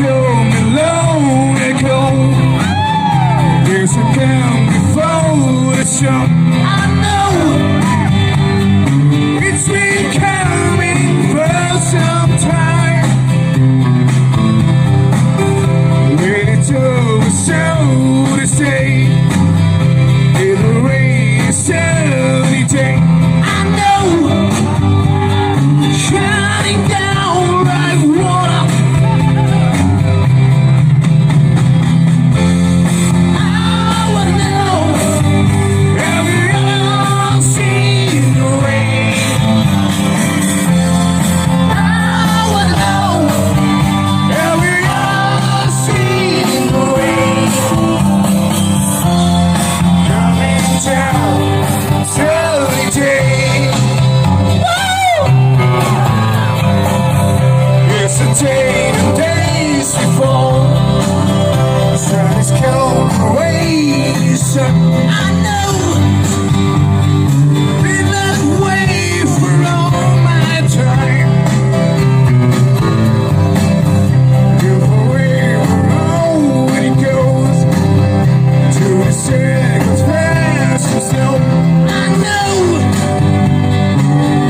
told me long ago, there's a calm before the storm. I know it's been coming for some time. When it's over, so to say, it'll rain a sunny day. I know, shining down like water. I wanna know, have you ever seen the rain? I wanna know, have you ever seen the rain? Coming down, sunny day. It's a day and days before the sun is cold away. Sun, I know, been that way for all my time. Give away all when it goes to the seconds past the snow. I know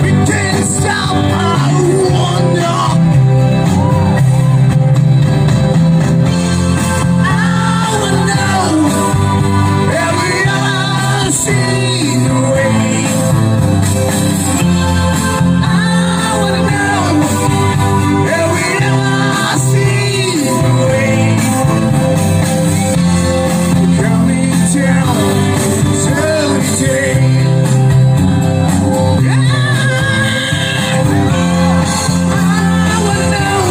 we can't stop. I wonder. I wanna know, have you ever seen the rain? I wanna know, have you ever seen the rain? Coming down, sunny day. I wanna know,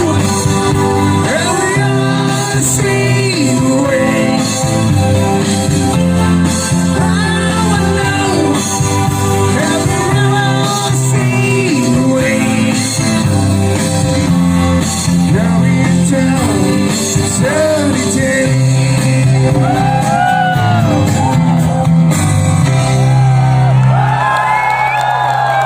have you ever seen the rain? I wanna know, have you ever seen the rain? Coming down, sunny day.